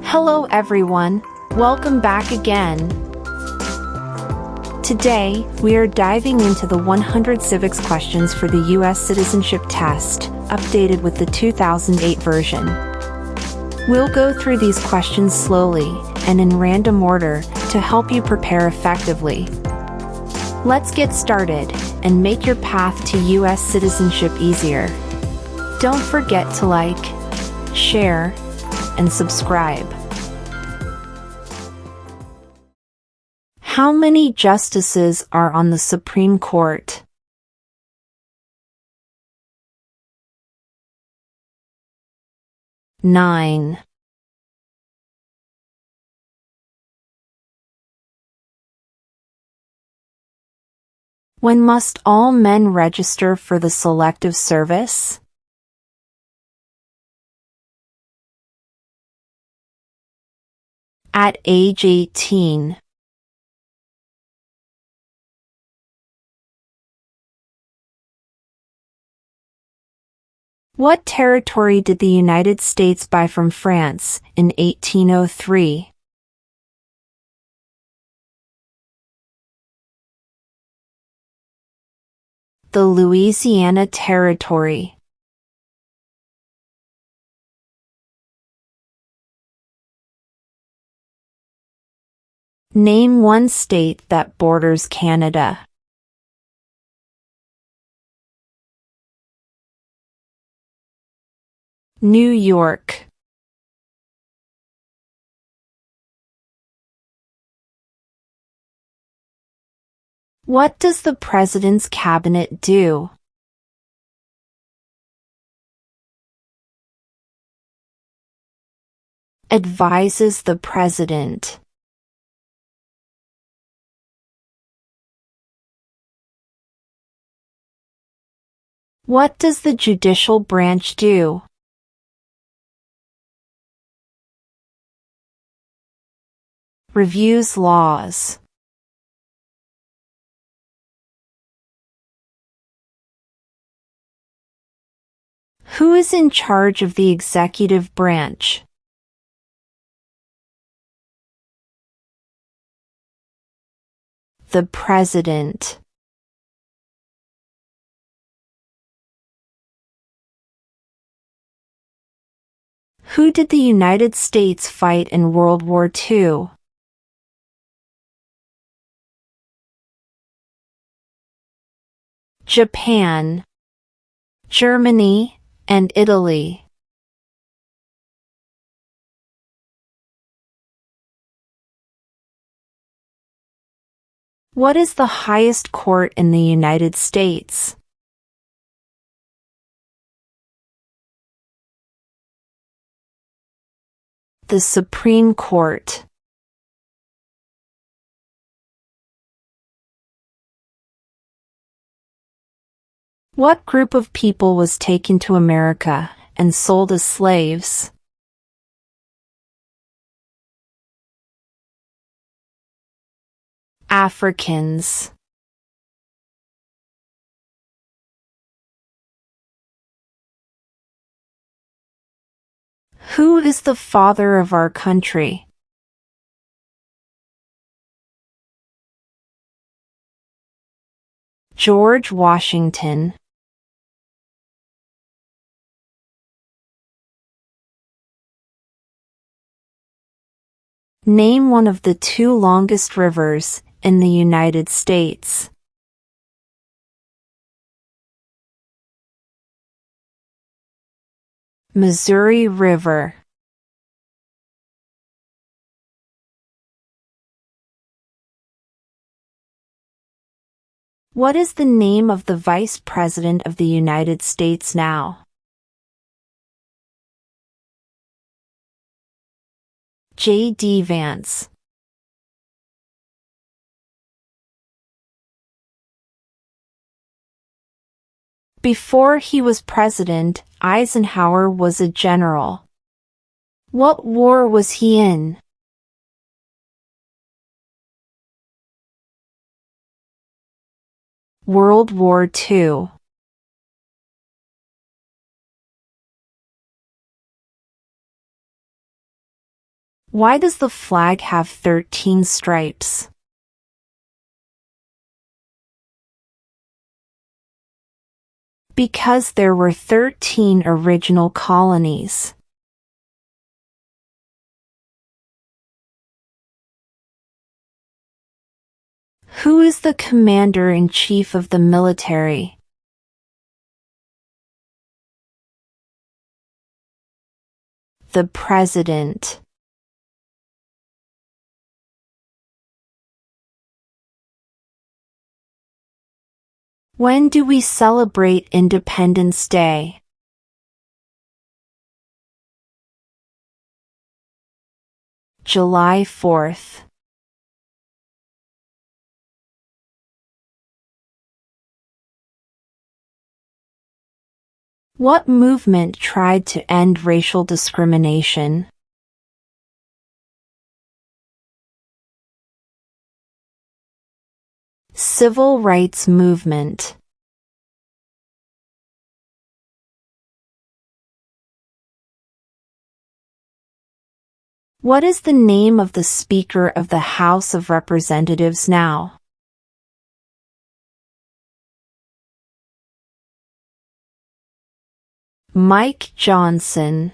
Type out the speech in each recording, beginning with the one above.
Hello everyone, welcome back again. Today, we are diving into the 100 civics questions for the U.S. Citizenship test, updated with the 2008 version. We'll go through these questions slowly and in random order to help you prepare effectively. Let's get started and make your path to U.S. citizenship easier. Don't forget to like, share, and subscribe. How many justices are on the Supreme Court? Nine. When must all men register for the Selective Service? At age 18. What territory did the United States buy from France in 1803? The Louisiana Territory. Name one state that borders Canada. New York. What does the President's Cabinet do? Advises the President. What does the judicial branch do? Reviews laws. Who is in charge of the executive branch? The President. Who did the United States fight in World War II? Japan, Germany, and Italy. What is the highest court in the United States? The Supreme Court. What group of people was taken to America and sold as slaves? Africans. Who is the father of our country? George Washington. Name one of the two longest rivers in the United States. Missouri River. What is the name of the Vice President of the United States now? J.D. Vance. Before he was president, Eisenhower was a general. What war was he in? World War II. Why does the flag have 13 stripes? Because there were 13 original colonies. Who is the commander-in-chief of the military? The president. When do we celebrate Independence Day? July 4th. What movement tried to end racial discrimination? Civil rights movement. What is the name of the Speaker of the House of Representatives now? Mike Johnson.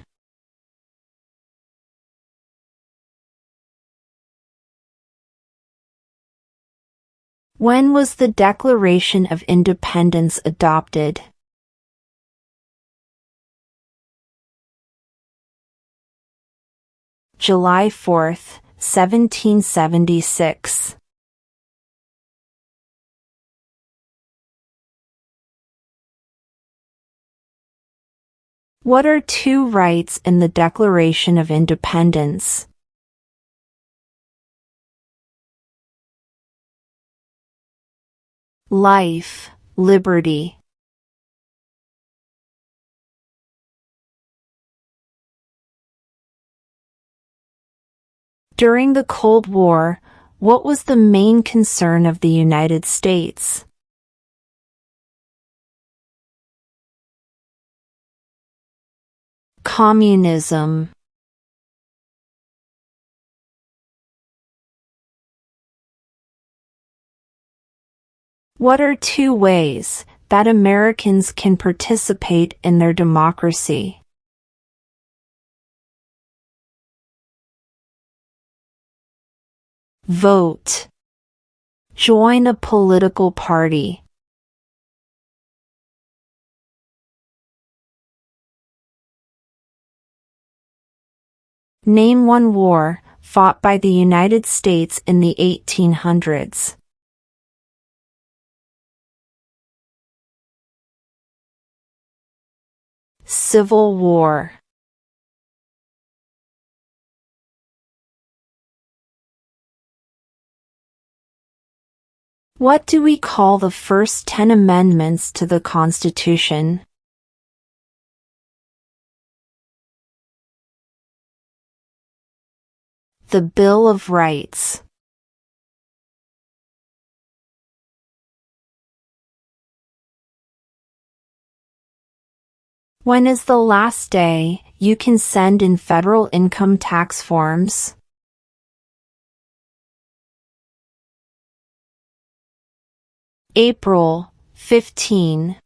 When was the Declaration of Independence adopted? July 4th, 1776. What are two rights in the Declaration of Independence? Life, liberty. During the Cold War, what was the main concern of the United States? Communism. What are two ways that Americans can participate in their democracy? Vote. Join a political party. Name one war fought by the United States in the 1800s. Civil War. What do we call the first 10 amendments to the Constitution? The Bill of Rights. When is the last day you can send in federal income tax forms? April 15.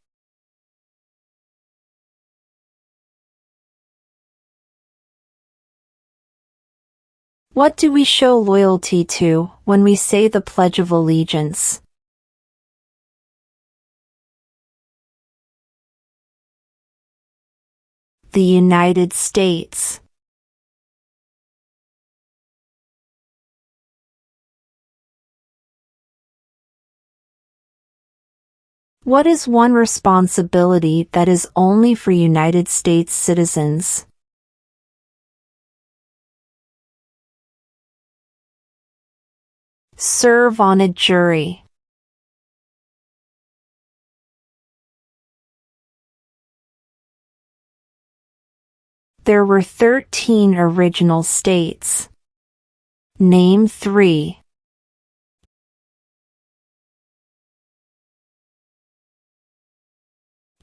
What do we show loyalty to when we say the Pledge of Allegiance? The United States. What is one responsibility that is only for United States citizens? Serve on a jury. There were 13 original states. Name 3.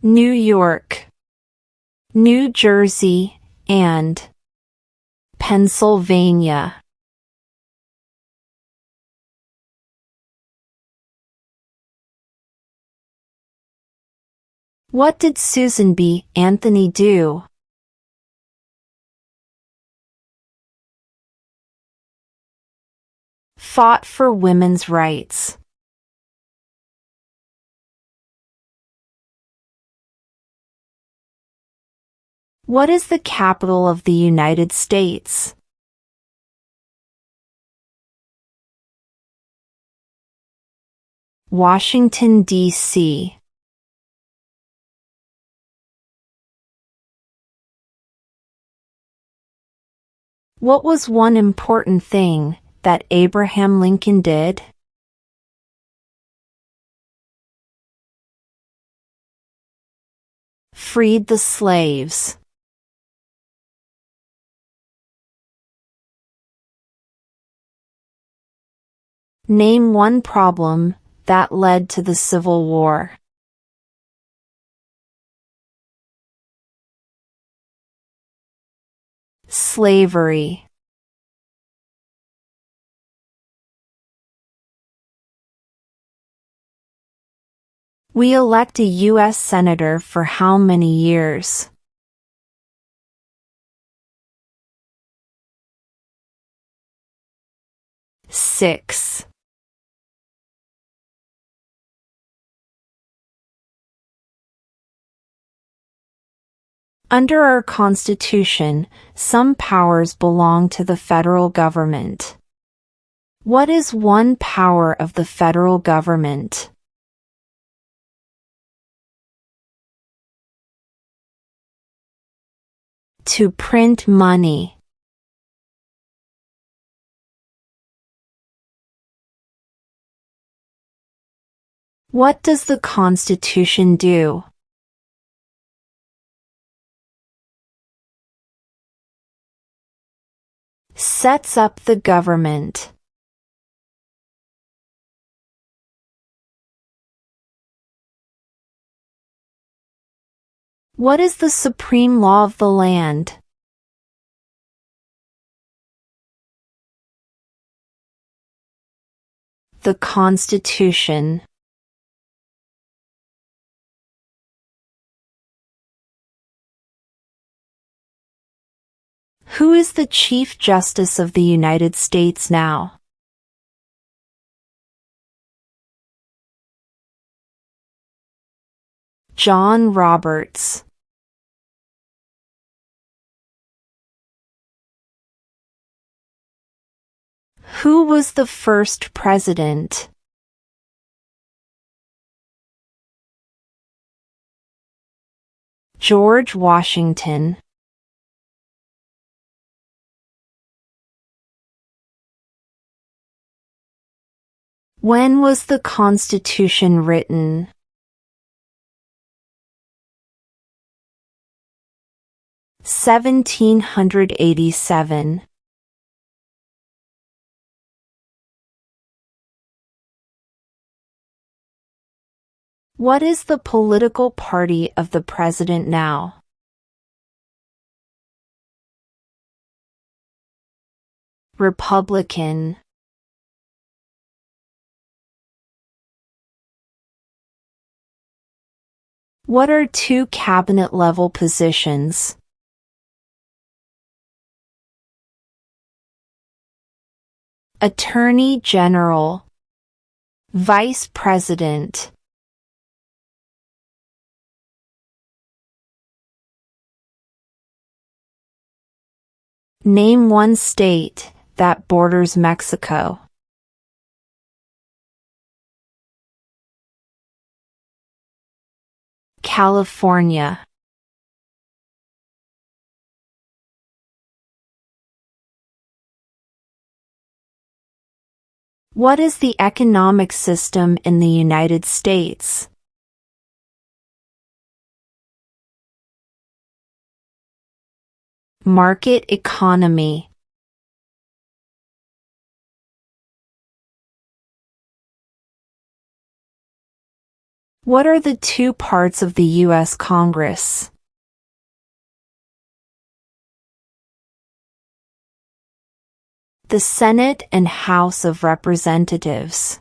New York, New Jersey, and Pennsylvania. What did Susan B. Anthony do? Fought for women's rights. What is the capital of the United States? Washington, D.C. What was one important thing that Abraham Lincoln did? Freed the slaves. Name one problem that led to the Civil War. Slavery. We elect a U.S. Senator for how many years? Six. Under our Constitution, some powers belong to the federal government. What is one power of the federal government? To print money. What does the Constitution do? Sets up the government. What is the supreme law of the land? The Constitution. Who is the Chief Justice of the United States now? John Roberts. Who was the first president? George Washington. When was the Constitution written? 1787. What is the political party of the president now? Republican. What are two cabinet-level positions? Attorney General. Vice President. Name one state that borders Mexico. California. What is the economic system in the United States? Market economy. What are the two parts of the U.S. Congress? The Senate and House of Representatives.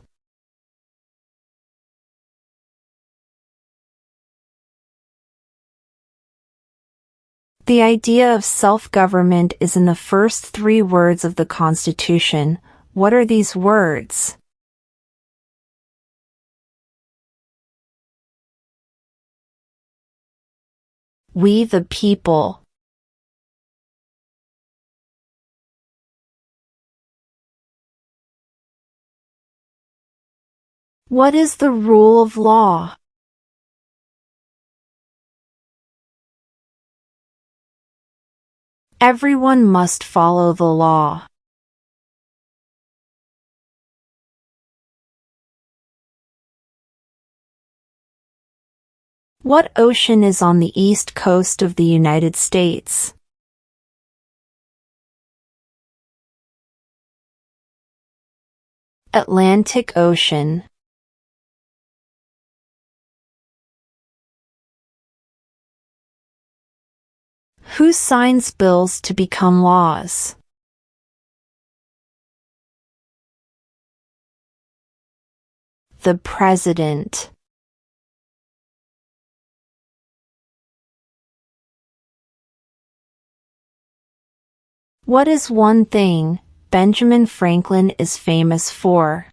The idea of self-government is in the first 3 words of the Constitution. What are these words? We the people. What is the rule of law? Everyone must follow the law. What ocean is on the east coast of the United States? Atlantic Ocean. Who signs bills to become laws? The President. What is one thing Benjamin Franklin is famous for?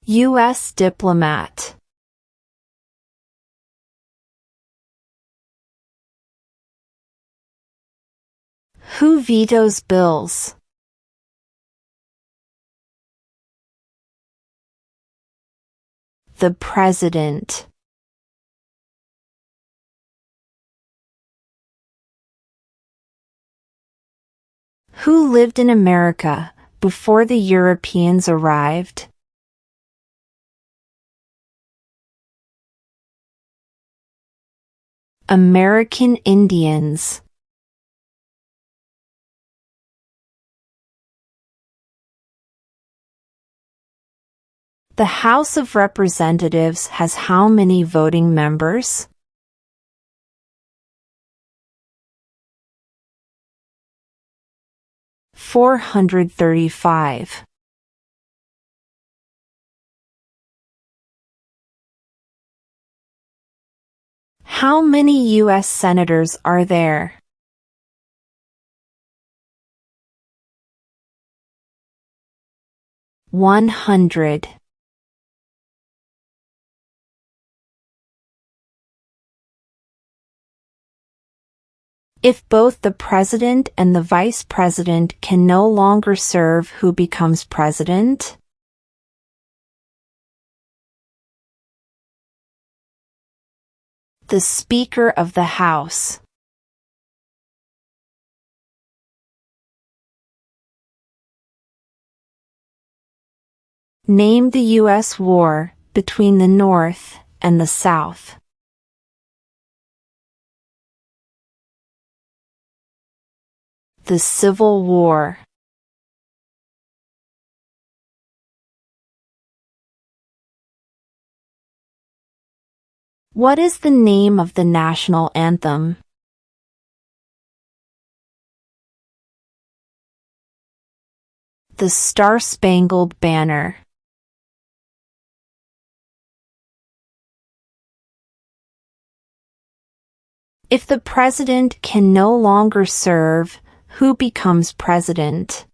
U.S. diplomat. Who vetoes bills? The President. Who lived in America before the Europeans arrived? American Indians. The House of Representatives has how many voting members? 435. How many U.S. senators are there? 100. If both the president and the vice president can no longer serve, who becomes president? The Speaker of the House. Name the U.S. war between the North and the South. The Civil War. What is the name of the national anthem? The Star-Spangled Banner. If the president can no longer serve, who becomes president?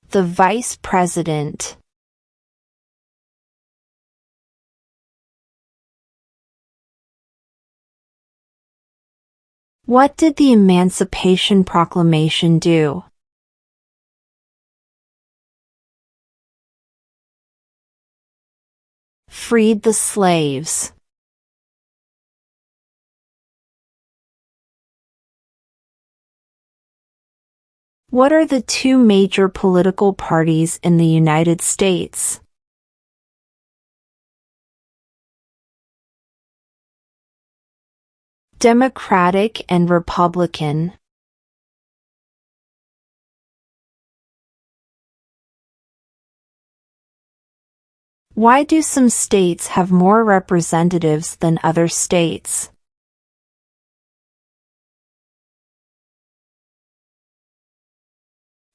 The vice president. What did the Emancipation Proclamation do? Freed the slaves. What are the 2 major political parties in the United States? Democratic and Republican. Why do some states have more representatives than other states?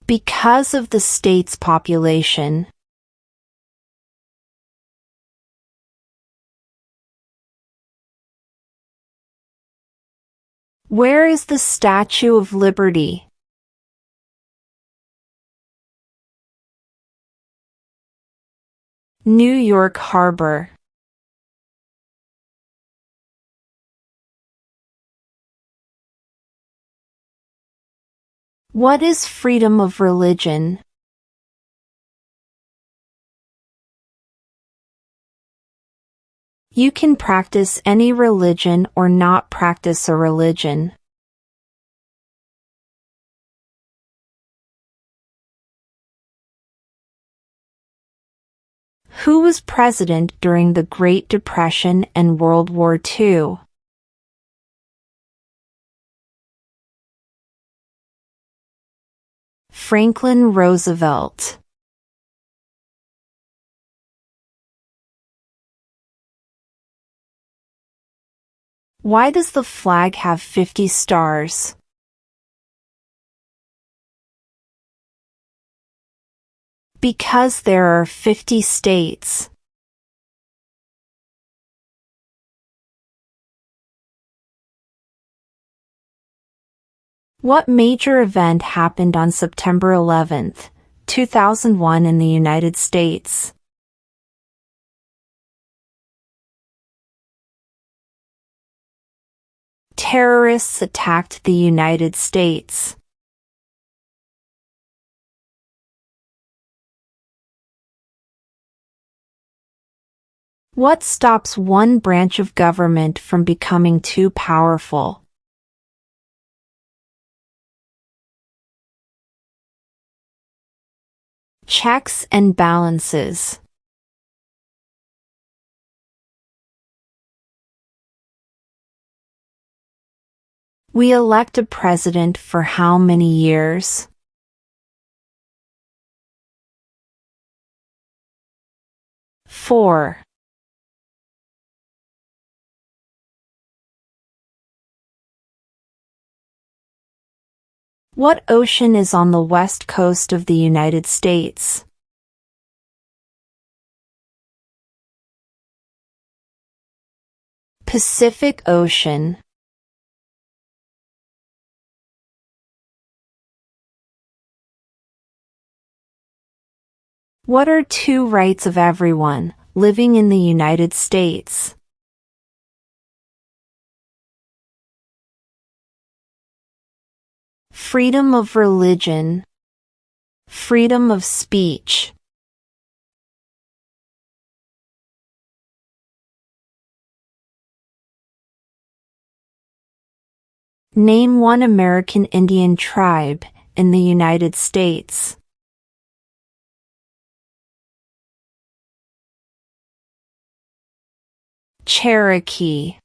Because of the state's population. Where is the Statue of Liberty? New York Harbor. What is freedom of religion? You can practice any religion or not practice a religion. Who was president during the Great Depression and World War II? Franklin Roosevelt. Why does the flag have 50 stars? Because there are 50 states. What major event happened on September 11, 2001 in the United States? Terrorists attacked the United States. What stops one branch of government from becoming too powerful? Checks and balances. We elect a president for how many years? 4. What ocean is on the west coast of the United States? Pacific Ocean. What are two rights of everyone living in the United States? Freedom of religion. Freedom of speech. Name one American Indian tribe in the United States. Cherokee.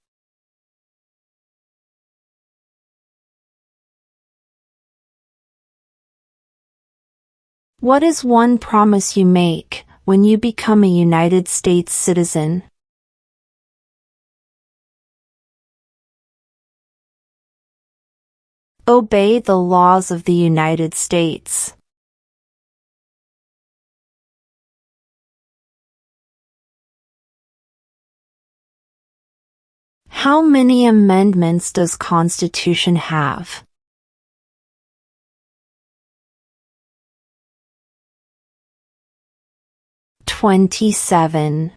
What is one promise you make when you become a United States citizen? Obey the laws of the United States. How many amendments does Constitution have? 27.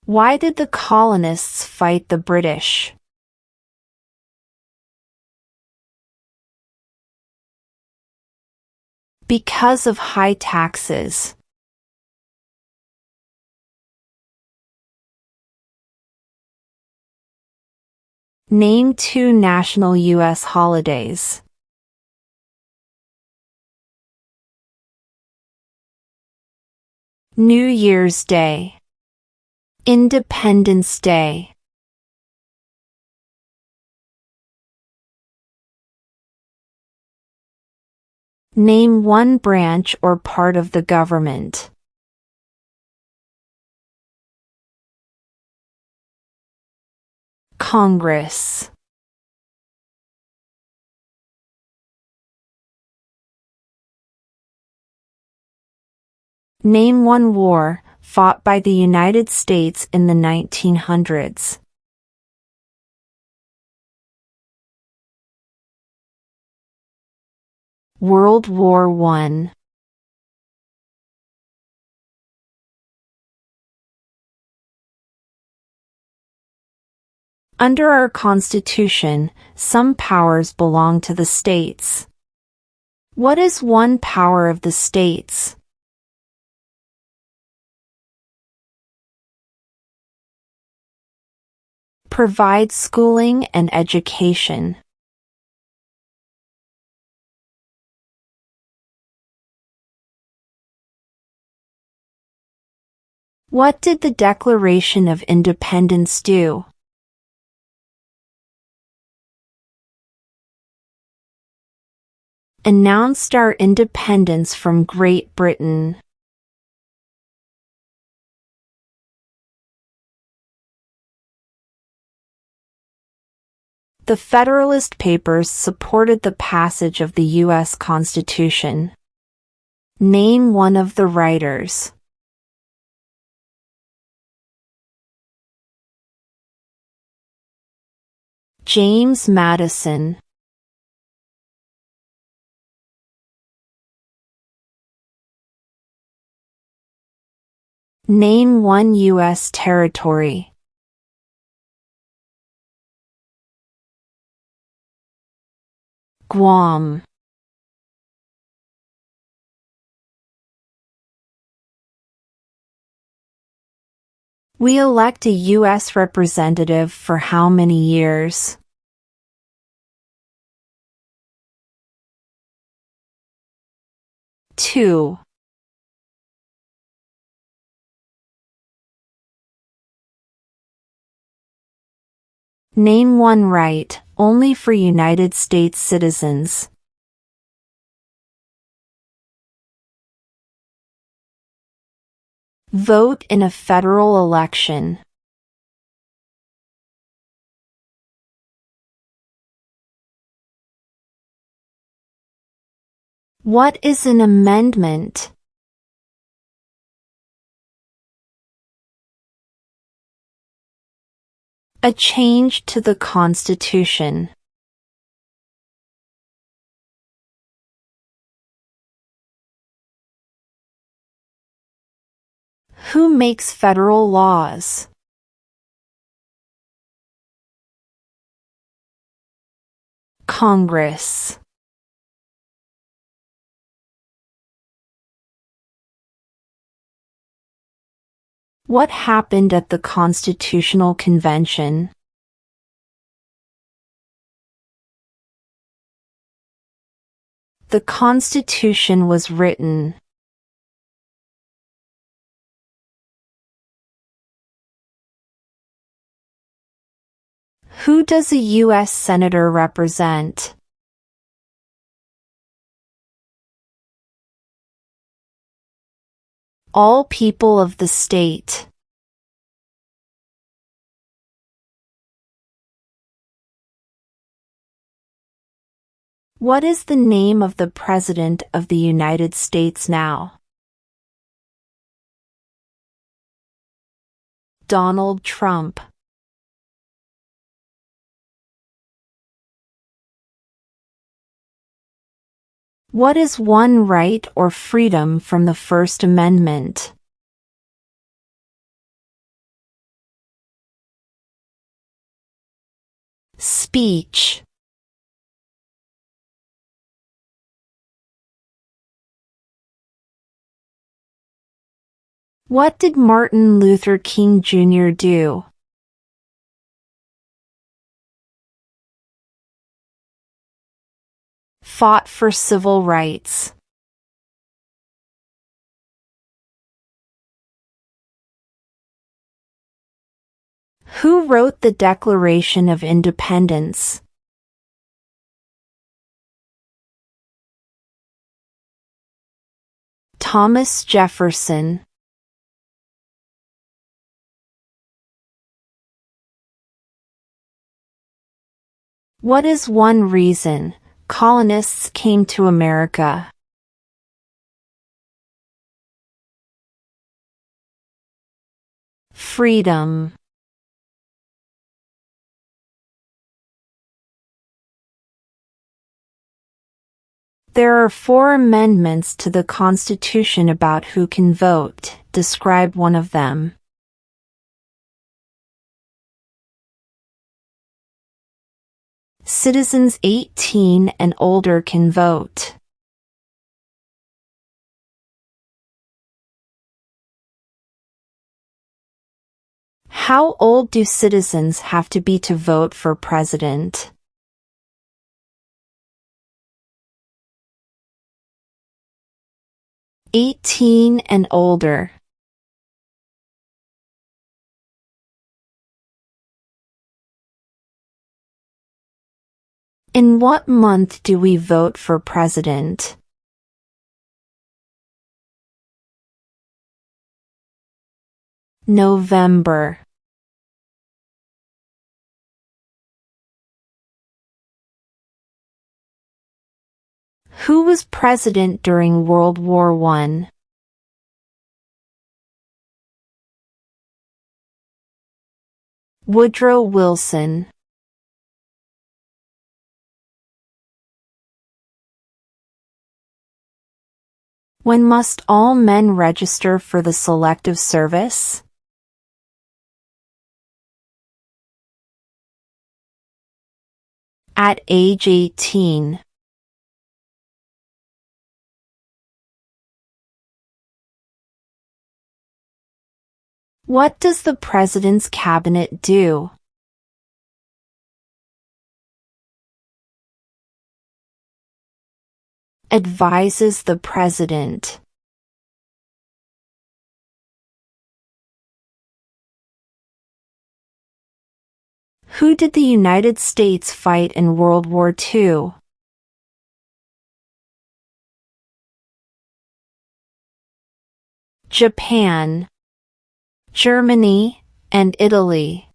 Why did the colonists fight the British? Because of high taxes. Name two national U.S. holidays. New Year's Day. Independence Day. Name one branch or part of the government. Congress. Name one war fought by the United States in the 1900s. World War I. Under our Constitution, some powers belong to the states. What is one power of the states? Provide schooling and education. What did the Declaration of Independence do? Announced our independence from Great Britain. The Federalist Papers supported the passage of the U.S. Constitution. Name one of the writers. James Madison. Name one U.S. territory. Guam. We elect a U.S. representative for how many years? Two. Name one right, only for United States citizens. Vote in a federal election. What is an amendment? A change to the Constitution. Who makes federal laws? Congress. What happened at the Constitutional Convention? The Constitution was written. Who does a U.S. Senator represent? All people of the state. What is the name of the President of the United States now? Donald Trump. What is one right or freedom from the First Amendment? Speech. What did Martin Luther King Jr. do? Fought for civil rights. Who wrote the Declaration of Independence? Thomas Jefferson. What is one reason colonists came to America? Freedom. There are 4 amendments to the Constitution about who can vote. Describe one of them. Citizens 18 and older can vote. How old do citizens have to be to vote for president? "18 and older." In what month do we vote for president? November. Who was president during World War I? Woodrow Wilson. When must all men register for the Selective Service? At age 18. What does the President's Cabinet do? Advises the President. Who did the United States fight in World War II? Japan, Germany, and Italy.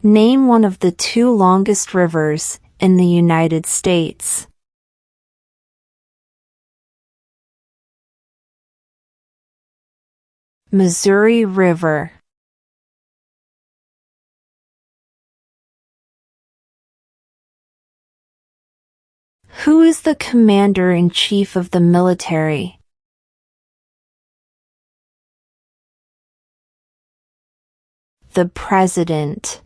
Name one of the 2 longest rivers in the United States. Missouri River. Who is the Commander-in-Chief of the military? The President.